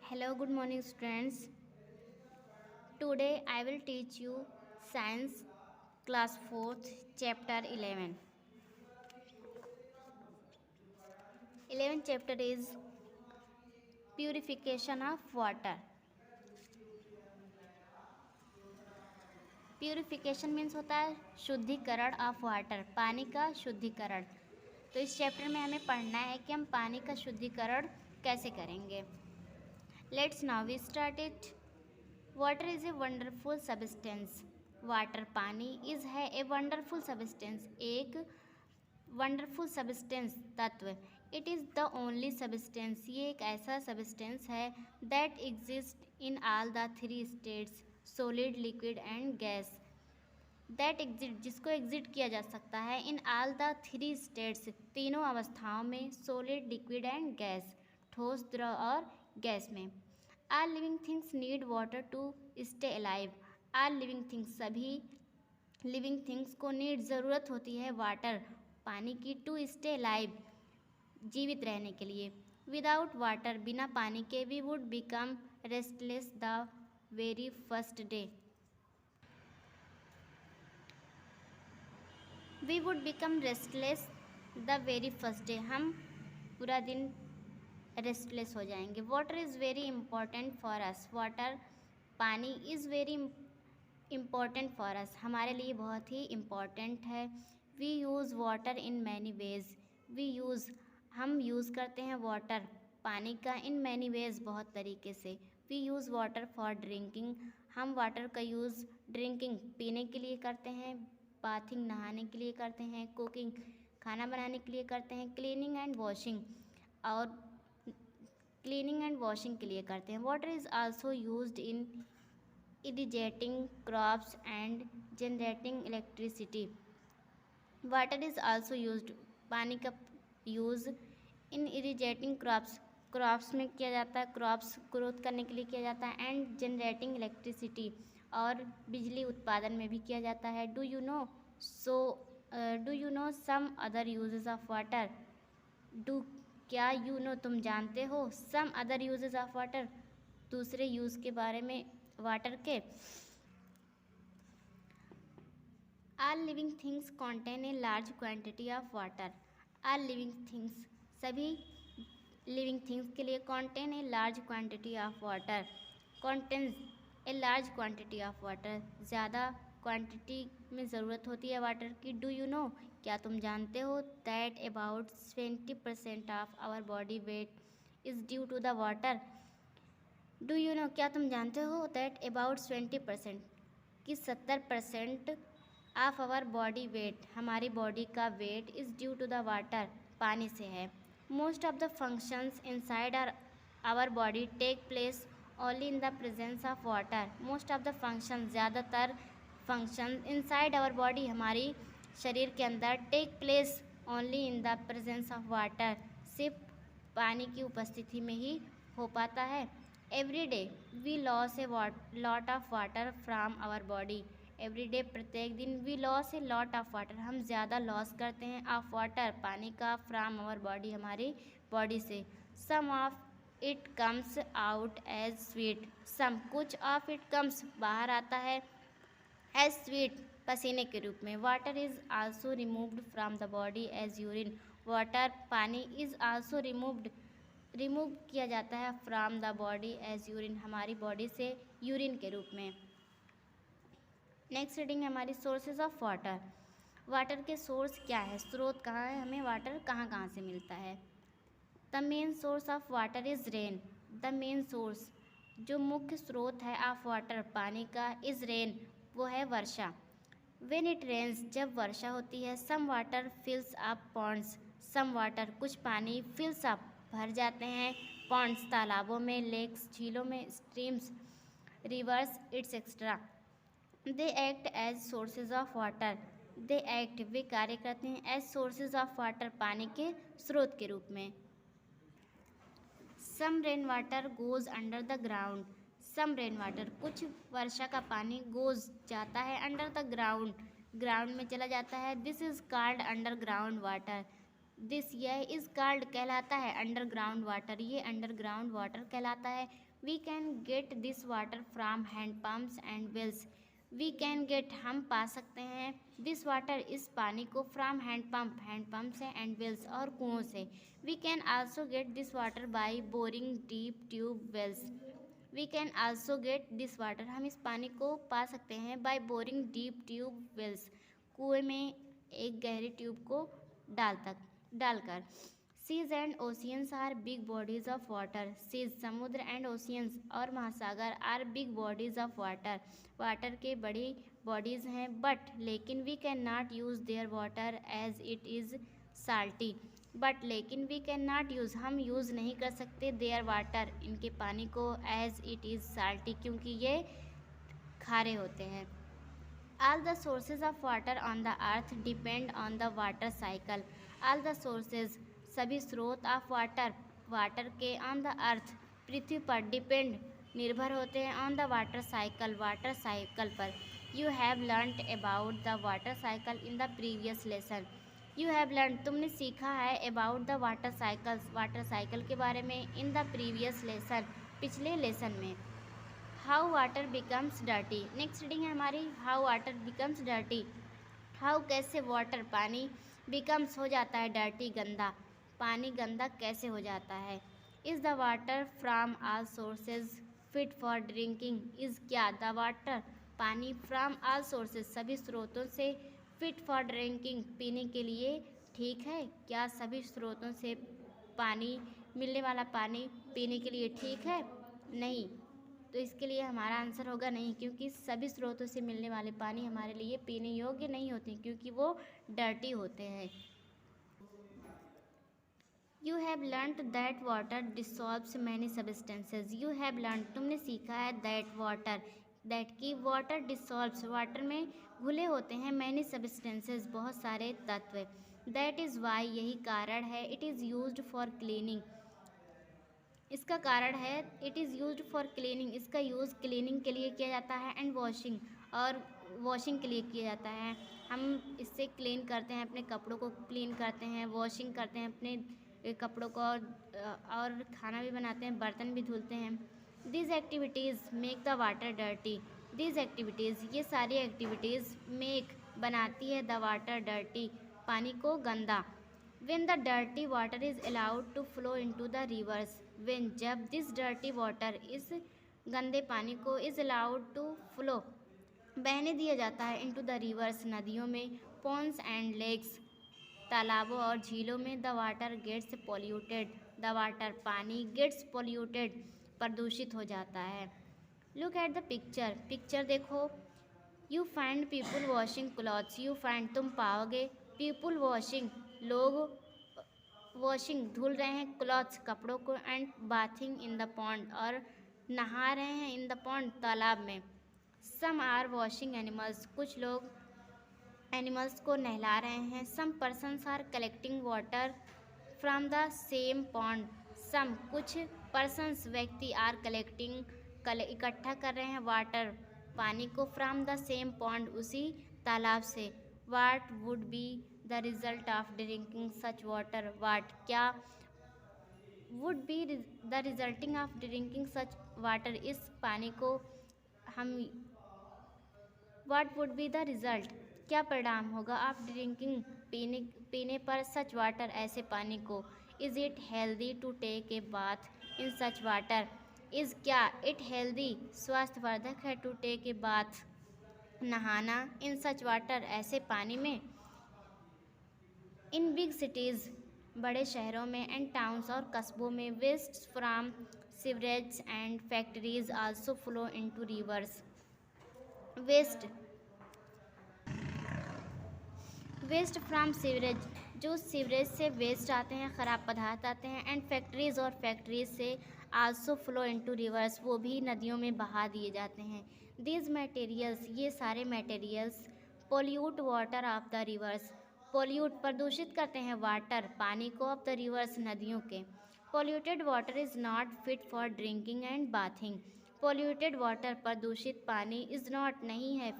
Hello, good morning, students. Today I will teach you Science Class 4th, Chapter 11. 11th chapter is Purification of Water. Purification means होता है शुद्धिकरण of water, पानी का शुद्धिकरण। तो इस चैप्टर में हमें पढ़ना है कि हम पानी का शुद्धिकरण कैसे करेंगे। Let's now we start it. Water is a wonderful substance. Water पानी इज है ए वंडरफुल सब्सटेंस, एक वंडरफुल सब्सटेंस तत्व। It is the only substance, ये एक ऐसा सब्सटेंस है that exist in all the three states, solid, liquid and gas. That exist, जिसको exist किया जा सकता है in all the three states, तीनों अवस्थाओं में, सॉलिड, लिक्विड एंड गैस, ठोस, द्रव और गैस में। All living things need water to stay alive. All living things, सभी लिविंग थिंग्स को नीड, ज़रूरत होती है वाटर, पानी की, टू स्टे अलाइव, जीवित रहने के लिए। विदाउट वाटर, बिना पानी के, we would become restless the very first day. We would become restless the very first day, हम पूरा दिन रेस्टलेस हो जाएंगे। Water is very important for us. Water, पानी is very important for us, हमारे लिए बहुत ही इम्पॉर्टेंट है। We use water in many ways. We use, हम यूज़ करते हैं वाटर, पानी का, इन मैनी वेज़, बहुत तरीके से। We use water for drinking, हम वाटर का यूज़ ड्रिंकिंग, पीने के लिए करते हैं। बाथिंग, नहाने के लिए करते हैं। कुकिंग, खाना बनाने के लिए करते हैं। क्लीनिंग एंड वॉशिंग, और क्लीनिंग एंड वॉशिंग के लिए करते हैं। Water is also used in irrigating crops and generating electricity. Water is also used, पानी का use in irrigating crops, crops में किया जाता है, क्रॉप्स ग्रोथ करने के लिए किया जाता है। एंड जनरेटिंग इलेक्ट्रिसिटी, और बिजली उत्पादन में भी किया जाता है। Do you know, do you know some other uses of water. Do, क्या, यू नो, तुम जानते हो, some other uses of water, दूसरे यूज़ के बारे में वाटर के। All living things contain a large quantity of water. All living things, सभी लिविंग थिंग्स के लिए, contain a large quantity of water, contains a large quantity of water, ज़्यादा quantity में ज़रूरत होती है वाटर की। डू यू नो, क्या तुम जानते हो, that about 20% of our body weight is due to the water. Do you know, क्या तुम जानते हो, दैट अबाउट 20%, कि 70% ऑफ आवर बॉडी वेट, हमारी बॉडी का weight, is due to the water, पानी से है। Most of the functions inside our body take place only in the presence of water. Most of the function, ज़्यादातर function, inside our body, हमारी शरीर के अंदर, take place only in the presence of water, सिर्फ पानी की उपस्थिति में ही हो पाता है। Every day we loss a lot of water from our body. Every day, प्रत्येक दिन, we loss a lot of water, हम ज़्यादा लॉस करते हैं, ऑफ वाटर, पानी का, फ्राम आवर बॉडी, हमारी बॉडी से। Some of it comes out as sweat. Some, कुछ ऑफ इट कम्स, बाहर आता है, एज स्वीट, पसीने के रूप में। Water is also removed from the body as urine. Water, पानी, इज़ आल्सो रिमूव्ड, रिमूव किया जाता है, from the body as urine, हमारी बॉडी से यूरिन के रूप में। नेक्स्ट रीडिंग है हमारी सोर्सेज ऑफ वाटर। वाटर के सोर्स क्या है, स्रोत कहाँ है, हमें वाटर कहाँ कहाँ से मिलता है। The main source of water is rain. The main source, जो मुख्य स्रोत है, ऑफ वाटर, पानी का, इज़ रेन, वो है वर्षा। वेन इट रेन्स, जब वर्षा होती है। Some water fills up ponds. Some water, कुछ पानी, फिल्स अप, भर जाते हैं, पॉन्ड्स, तालाबों में, लेक्स, झीलों में, streams, rivers, it's extra. They act as sources of water. They act, वे कार्य करते हैं, एज सोर्सेज ऑफ वाटर, पानी के स्रोत के रूप में। Some rain water goes under the ground. Some rain water, कुछ वर्षा का पानी, गोज, जाता है, अंडर द ग्राउंड, ग्राउंड में चला जाता है। This is called underground water. This, यह, इज़ कॉल्ड, कहलाता है, अंडरग्राउंड वाटर, ये अंडरग्राउंड वाटर कहलाता है। We can get this water from hand pumps and wells. We can get हम पा सकते हैं, दिस वाटर इस पानी को फ्राम हैंड पम्प से एंड वेल्स और कुओं से। We can also get this water by boring deep tube wells. We can also get this water हम इस पानी को पा सकते हैं by boring deep tube wells, कुएं में एक गहरी ट्यूब को डालकर। Seas and oceans are big bodies of water. Seas समुद्र एंड ओशियंस और महासागर are big bodies of water, water के बड़ी बॉडीज हैं, बट लेकिन we can not use their water as it is salty. But लेकिन वी कैन नॉट यूज़ हम use नहीं कर सकते देयर वाटर इनके पानी को एज इट इज़ साल्टी क्योंकि ये खारे होते हैं। All the sources of water on the earth depend on the water cycle. All the sources सभी स्रोत ऑफ वाटर के ऑन द अर्थ पृथ्वी पर डिपेंड निर्भर होते हैं ऑन द वाटर साइकिल पर। You have learned about the water cycle in the previous lesson. You have learn तुमने सीखा है अबाउट द वाटर साइकिल के बारे में इन द प्रीवियस लेसन पिछले लेसन में। How water becomes dirty, next reading है हमारी how water becomes dirty. How कैसे वाटर पानी बिकम्स हो जाता है डर्टी गंदा, पानी गंदा कैसे हो जाता है। Is the water from all sources fit for drinking. Is क्या द वाटर पानी फ्राम ऑल सोर्सेज सभी स्रोतों से फिट फॉर ड्रिंकिंग पीने के लिए ठीक है। क्या सभी स्रोतों से पानी मिलने वाला पानी पीने के लिए ठीक है? नहीं। तो इसके लिए हमारा आंसर होगा नहीं, क्योंकि सभी स्रोतों से मिलने वाले पानी हमारे लिए पीने योग्य नहीं होते क्योंकि वो डर्टी होते हैं। You have learned that water dissolves many substances. You have learn तुमने सीखा है दैट की वाटर डिसॉल्व्स वाटर में घुले होते हैं मैनी सब्सटेंसेज बहुत सारे तत्व। दैट इज़ वाई यही कारण है। It is used for cleaning इसका कारण है। It is used for cleaning इसका यूज़ क्लीनिंग के लिए किया जाता है एंड वॉशिंग के लिए किया जाता है। हम इससे क्लीन करते हैं, अपने कपड़ों को क्लीन करते हैं, वॉशिंग करते हैं अपने कपड़ों को, और खाना भी बनाते हैं, बर्तन भी धुलते हैं। These activities make the water dirty. These activities ये सारी एक्टिविटीज़ मेक बनाती है द वाटर डर्टी पानी को गंदा। When the dirty water is allowed to flow into the rivers, when जब this dirty water इस गंदे पानी को is allowed to flow बहने दिया जाता है into the rivers नदियों में, ponds and lakes तालाबों और झीलों में, the water gets polluted the water पानी gets polluted प्रदूषित हो जाता है। Look at the picture देखो। You find people washing clothes। You find तुम पाओगे people washing लोग वॉशिंग धुल रहे हैं क्लॉथ्स कपड़ों को and bathing in the pond और नहा रहे हैं इन द पॉन्ड तालाब में। सम आर वॉशिंग एनिमल्स कुछ लोग एनिमल्स को नहला रहे हैं। Some persons are collecting water from the same pond. Some कुछ पर्सन्स व्यक्ति आर कलेक्टिंग इकट्ठा कर रहे हैं वाटर पानी को फ्रॉम द सेम पॉन्ड उसी तालाब से। What would be the result of drinking such water. What क्या would be the resulting of drinking such water इस पानी को हम what would be the result क्या परिणाम होगा ऑफ ड्रिंकिंग पीने पर सच वाटर ऐसे पानी को। Is it healthy to take a bath in such water. Is क्या इट हेल्दी स्वास्थ्यवर्धक है टू टेक ए बाथ नहाना इन सच वाटर ऐसे पानी में। इन बिग सिटीज़ बड़े शहरों में एंड टाउन्स और कस्बों में waste from sewerage and factories also flow into rivers. Waste from sewerage जो सीवरेज से वेस्ट आते हैं, ख़राब पदार्थ आते हैं, एंड फैक्ट्रीज़ और फैक्ट्रीज से आल्सो फ्लो इनटू रिवर्स वो भी नदियों में बहा दिए जाते हैं। दीज मटेरियल्स ये सारे materials pollute water of the reverse pollute प्रदूषित करते हैं वाटर पानी को ऑफ द रिवर्स नदियों के। Polluted water is not fit for drinking and bathing. Polluted water प्रदूषित पानी इज़ नॉट नहीं है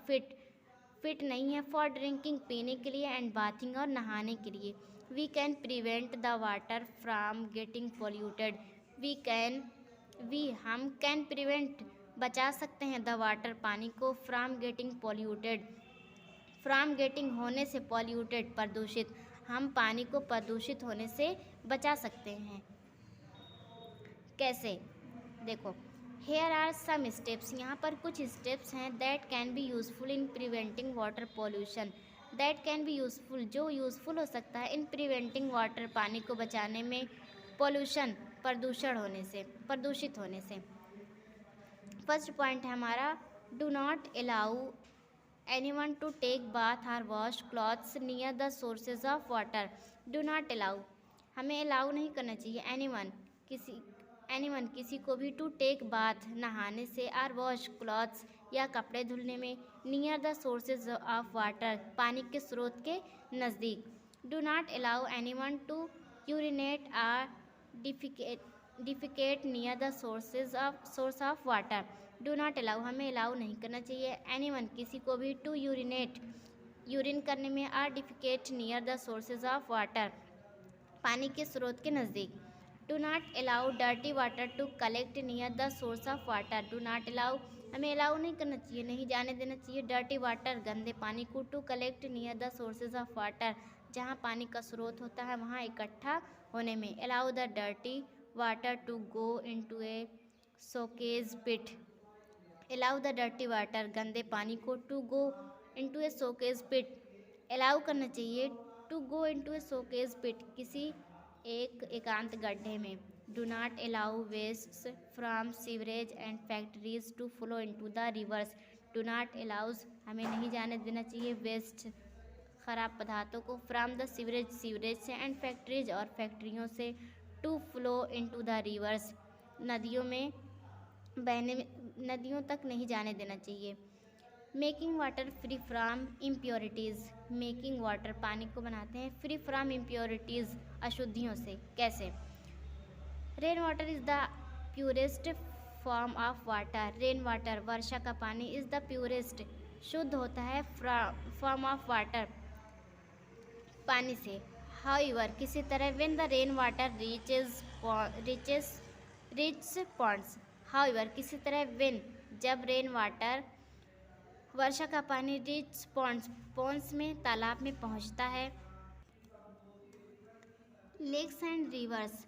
फिट नहीं है फॉर ड्रिंकिंग पीने के लिए एंड बाथिंग और नहाने के लिए। We can prevent the water from getting polluted. We can we हम कैन प्रिवेंट बचा सकते हैं द वाटर पानी को from getting polluted from getting होने से पॉल्यूटेड प्रदूषित हम पानी को प्रदूषित होने से बचा सकते हैं। कैसे? देखो, हेयर आर सम स्टेप्स, यहाँ पर कुछ स्टेप्स हैं that can be useful in preventing water pollution, that can be useful जो यूजफुल हो सकता है इन प्रिवेंटिंग वाटर पानी को बचाने में पॉल्यूशन प्रदूषित होने से। फर्स्ट पॉइंट है हमारा, do not allow anyone to take bath और wash clothes near the sources of water. Do not allow, हमें अलाउ नहीं करना चाहिए एनीवन किसी को भी टू टेक बाथ नहाने से और वॉश क्लॉथ्स या कपड़े धुलने में near the sources of water पानी के स्रोत के नज़दीक। Do not allow anyone to urinate और defecate near the source of water. Do not allow, हमें अलाउ नहीं करना चाहिए एनीवन किसी को भी टू यूरिन करने में और defecate near the sources of water पानी के स्रोत के नज़दीक। Do not allow dirty water to collect near the source of water. Do not allow, हमें अलाउ नहीं करना चाहिए, नहीं जाने देना चाहिए डर्टी वाटर गंदे पानी को to collect near the sources of water जहाँ पानी का स्रोत होता है वहाँ इकट्ठा होने में। Allow the dirty water to go into a soakage pit. Allow the dirty water गंदे पानी को to go into a soakage pit, allow करना चाहिए to go into a soakage पिट किसी एक एकांत गड्ढे में। Do not allow wastes from sewerage and factories to flow into the rivers. Do not allows, हमें नहीं जाने देना चाहिए वेस्ट खराब पदार्थों को फ्रॉम द सीवरेज से एंड फैक्ट्रीज और फैक्ट्रियों से to flow into the rivers नदियों तक नहीं जाने देना चाहिए। Making water free from impurities, making water पानी को बनाते हैं फ्री फ्रॉम इम्प्योरिटीज़ अशुद्धियों से। कैसे? Rain water is the purest form of water, rain water वर्षा का पानी इज़ द प्योरेस्ट शुद्ध होता है फॉर्म ऑफ वाटर पानी से। हाउएवर किसी तरह when the rain water reaches ponds, however किसी तरह व्हेन जब रेन वाटर वर्षा का पानी रीच पॉन्ड्स में तालाब में पहुंचता है। लेक्स एंड रिवर्स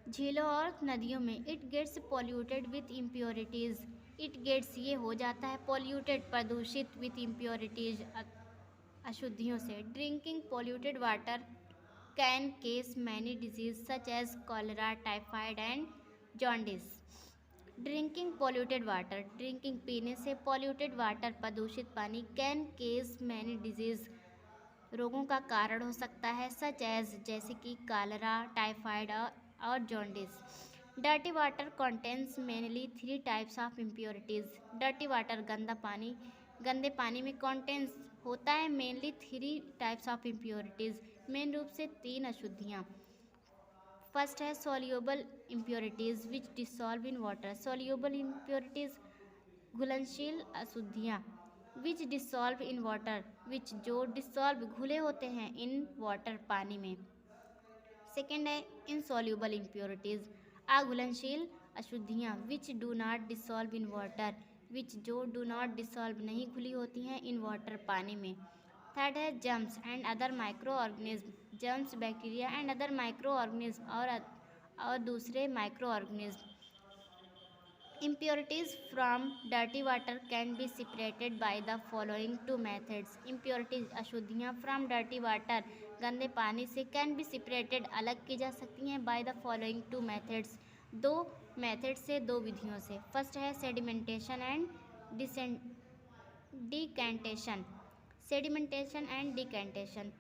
झीलों और नदियों में it gets polluted with impurities, it gets ये हो जाता है पॉल्यूटेड प्रदूषित विथ इम्प्योरिटीज अशुद्धियों से। Drinking polluted water can cause many disease such as cholera typhoid and jaundice. Drinking polluted water, drinking पीने से पॉल्यूटेड वाटर प्रदूषित पानी कैन केस मैनी डिजीज रोगों का कारण हो सकता है सच एज जैसे कि कॉलरा टाइफाइड और jaundice. Dirty water contains mainly 3 types of impurities, dirty water गंदे पानी में कंटेन्स होता है mainly 3 types of impurities, main रूप से 3 अशुद्धियाँ। फर्स्ट है soluble impurities which dissolve in water, soluble impurities घुलनशील अशुद्धियाँ विच डिसॉल्व इन वाटर विच जो डिसॉल्व घुले होते हैं इन वाटर पानी में। सेकेंड है इनसॉल्यूबल इम्प्योरिटीज़ अघुलनशील अशुद्धियाँ which do not dissolve in water which जो डू नॉट डिसॉल्व नहीं घुली होती हैं इन वाटर पानी में। थर्ड है germs and other micro organism, germs bacteria and other micro organism और दूसरे micro organism. Impurities from dirty water can be separated by the following 2 methods. Impurities अशुद्धियाँ from dirty water गंदे पानी से can be separated अलग की जा सकती हैं by the following 2 methods 2 method से 2 विधियों से। फर्स्ट है sedimentation and decantation, sedimentation and decantation.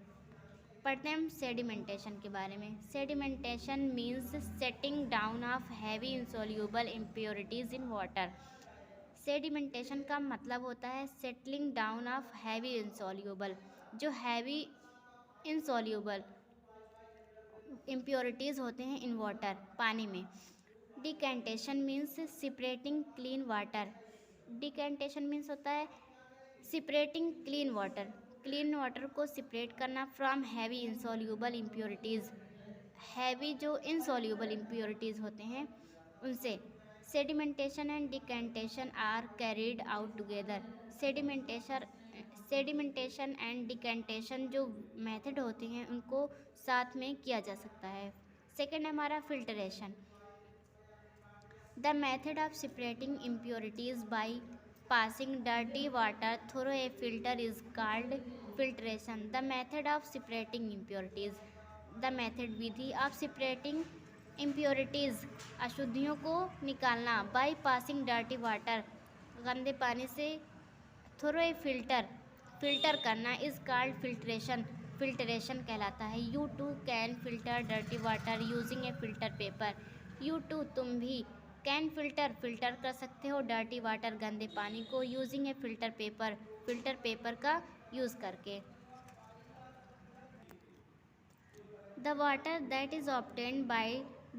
पढ़ते हैं हम सेडिमेंटेशन के बारे में। Sedimentation means setting down of heavy insoluble impurities in water. Sedimentation का मतलब होता है settling down of heavy insoluble, जो हैवी इंसोल्यूबल इम्प्योरिटीज़ होते हैं इन वाटर पानी में। Decantation means separating clean water, decantation means होता है सेपरेटिंग क्लीन वाटर को सेपरेट करना from heavy insoluble impurities, heavy जो इंसॉल्यूबल इम्प्योरिटीज़ होते हैं उनसे। Sedimentation and decantation are carried out together. Sedimentation and decantation जो मेथड होते हैं उनको साथ में किया जा सकता है। सेकेंड हमारा filtration. The method of separating impurities by passing dirty water through a filter is called filtration. The method of separating impurities. The method Vidhi of separating impurities अशुद्धियों को निकालना by passing dirty water गंदे पानी से through a filter करना is called filtration कहलाता है। You too can filter dirty water using a filter paper. You too तुम भी कैन फिल्टर कर सकते हो डर्टी वाटर गंदे पानी को यूजिंग ए फिल्टर पेपर का यूज़ करके। The water that is obtained by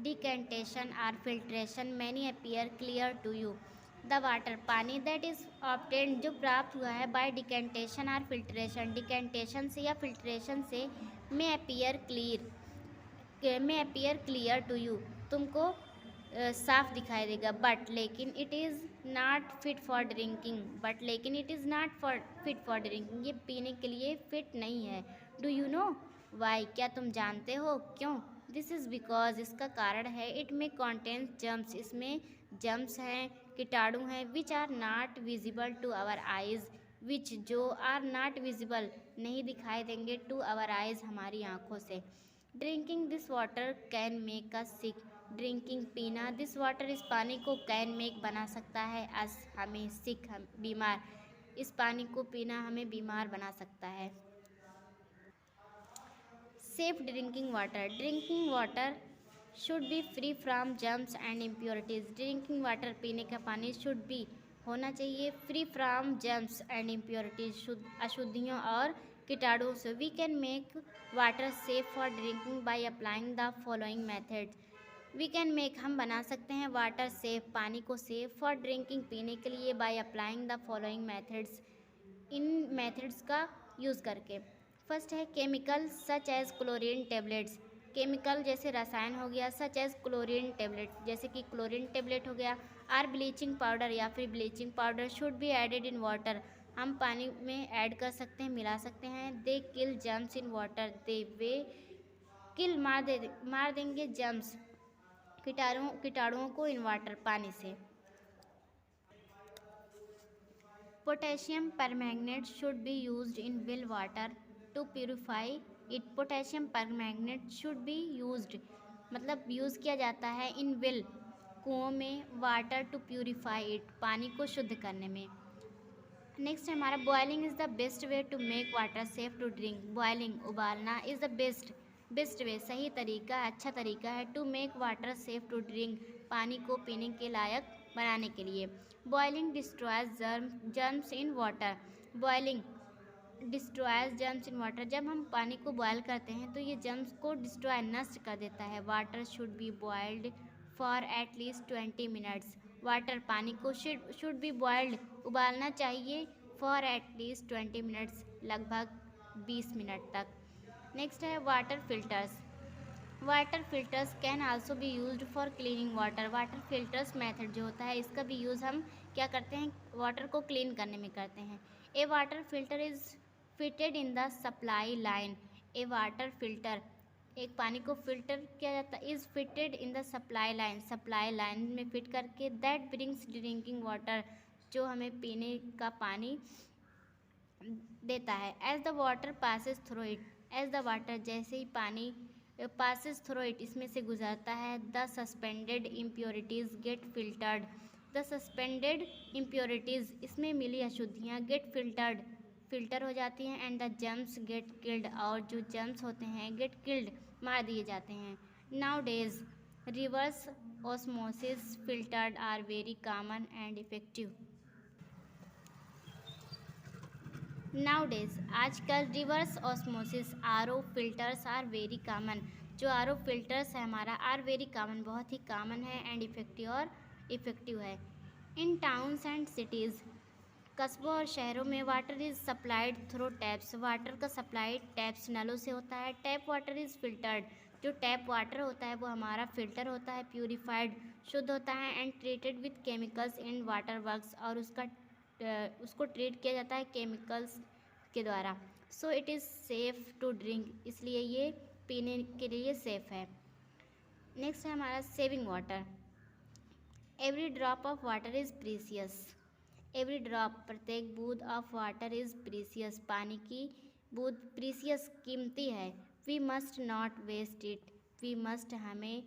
decantation or filtration may appear clear to you. The water पानी that is obtained जो प्राप्त हुआ है by decantation or filtration, decantation से या filtration से may appear clear to you तुमको साफ दिखाई देगा। बट लेकिन it is not fit for drinking ये पीने के लिए फिट नहीं है। डू यू नो वाई क्या तुम जानते हो क्यों? दिस इज़ बिकॉज इसका कारण है इट में कॉन्टेंस जम्स इसमें जम्स हैं कीटाणु हैं which are not visible to our eyes which जो आर नॉट विजिबल नहीं दिखाई देंगे टू आवर आइज़ हमारी आँखों से। Drinking this water can make us sick drinking पीना दिस वाटर इस पानी को कैन मेक बना सकता है अस हमें सिक हम बीमार इस पानी को पीना हमें बीमार बना सकता है। Safe drinking water should be free from germs and impurities drinking water पीने का पानी शुड बी होना चाहिए free from germs and impurities अशुद्धियों और कीटाणुओं से। We can make water safe for drinking by applying the following methods. We can make हम बना सकते हैं वाटर सेफ पानी को सेफ फॉर ड्रिंकिंग पीने के लिए by applying the following methods इन मेथड्स का यूज़ करके। फर्स्ट है chemical such as chlorine tablets chemical जैसे रसायन हो गया सच एज क्लोरीन टेबलेट जैसे कि क्लोरीन टेबलेट हो गया। आर ब्लीचिंग पाउडर या फिर bleaching powder should be added in water हम पानी में ऐड कर सकते हैं मिला सकते हैं। दे किल जर्म्स इन वाटर वे किल मार देंगे जर्म्स कीटाणुओं को इन वाटर पानी से। Potassium permanganate should be used in well water to purify it potassium permanganate should be used मतलब यूज़ किया जाता है इन वेल कुओं में वाटर टू प्यूरिफाई इट पानी को शुद्ध करने में। नेक्स्ट हमारा boiling is the best way to make water safe to drink boiling उबालना इज़ द बेस्ट वे सही तरीका अच्छा तरीका है to make water safe to drink पानी को पीने के लायक बनाने के लिए। Boiling destroys germs in water boiling destroys germs in water जब हम पानी को बॉयल करते हैं तो ये जर्म्स को डिस्ट्रॉय नष्ट कर देता है। Water should B boiled for at least 20 minutes water पानी को शुड बी बॉयल्ड उबालना चाहिए फॉर एट लीस्ट 20 मिनट्स लगभग 20 मिनट तक। नेक्स्ट है water filters can also be used for cleaning water filters method जो होता है इसका भी यूज़ हम क्या करते हैं वाटर को क्लीन करने में करते हैं। A water filter is fitted in the supply line a water filter एक पानी को फिल्टर किया जाता है is fitted in the supply line में फिट करके दैट ब्रिंग्स ड्रिंकिंग वाटर जो हमें पीने का पानी देता है। As the water passes through it as the water जैसे ही पानी पासिस थ्रू इट इसमें से गुजरता है the suspended impurities get filtered the suspended impurities इसमें मिली अशुद्धियाँ गेट फिल्टर हो जाती हैं and the germs get killed और जो जर्म्स होते हैं गेट किल्ड मार दिए जाते हैं। Nowadays reverse osmosis filtered are very common and effective. Nowadays आजकल reverse osmosis RO filters are very common जो आरओ फिल्टर्स है हमारा आर वेरी कॉमन बहुत ही कॉमन है एंड इफेक्टिव है। इन टाउन्स एंड सिटीज़ कस्बों और शहरों में water is supplied through taps water का सप्लाई टैप्स नलों से होता है। टैप वाटर इज़ फिल्टर्ड जो टैप वाटर होता है वो हमारा फिल्टर होता है प्यूरिफाइड शुद्ध होता है and treated with chemicals in water works, और उसको ट्रीट किया जाता है केमिकल्स के द्वारा। So it is safe to drink, इसलिए ये पीने के लिए सेफ़ है। नेक्स्ट है हमारा saving water. Every drop of water is precious. Every drop, प्रत्येक बूंद ऑफ वाटर इज़ प्रीसियस, पानी की बूंद प्रीसियस, कीमती है। We must not waste it, we must, हमें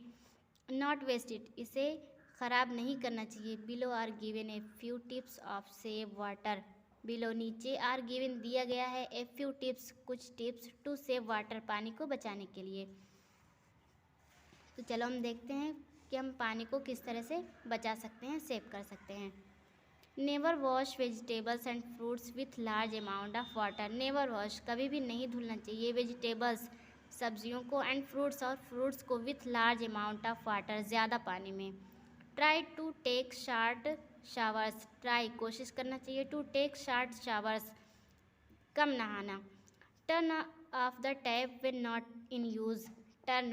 नॉट वेस्ट इट, इसे ख़राब नहीं करना चाहिए। Below are given a few tips of save water. Below, नीचे, आर गिवन, दिया गया है, ए फ्यू टिप्स, कुछ टिप्स, टू सेव वाटर, पानी को बचाने के लिए। तो चलो हम देखते हैं कि हम पानी को किस तरह से बचा सकते हैं, सेव कर सकते हैं। Never wash vegetables and fruits with large amount of water. Never wash, कभी भी नहीं धुलना चाहिए, वेजिटेबल्स, सब्जियों को, एंड फ्रूट्स, और फ्रूट्स को, with large amount of water, ज़्यादा पानी में। Try to take short showers. Try, कोशिश करना चाहिए, टू टेक शार्ट शावर्स, कम नहाना। Turn off the tap when not in use. Turn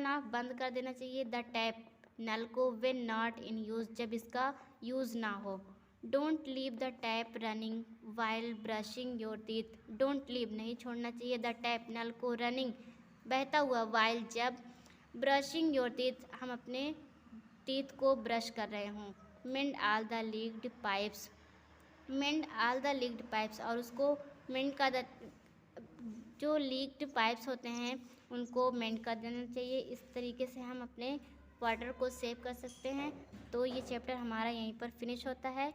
off, बंद कर देना चाहिए, द टैप, नल को, व्हेन नॉट इन यूज़, जब इसका यूज़ ना हो। Don't leave the tap running while brushing your teeth. Don't leave, नहीं छोड़ना चाहिए, द टैप, नल को, रनिंग, बहता हुआ, वाइल, जब, ब्रशिंग योर टीथ, हम अपने टीथ को ब्रश कर रहे हों। Mend all the leaked pipes. Mend all the leaked pipes, और उसको मेंड का, जो लीक्ड पाइप्स होते हैं उनको मेंड कर देना चाहिए। इस तरीके से हम अपने वाटर को सेव कर सकते हैं। तो ये चैप्टर हमारा यहीं पर फिनिश होता है।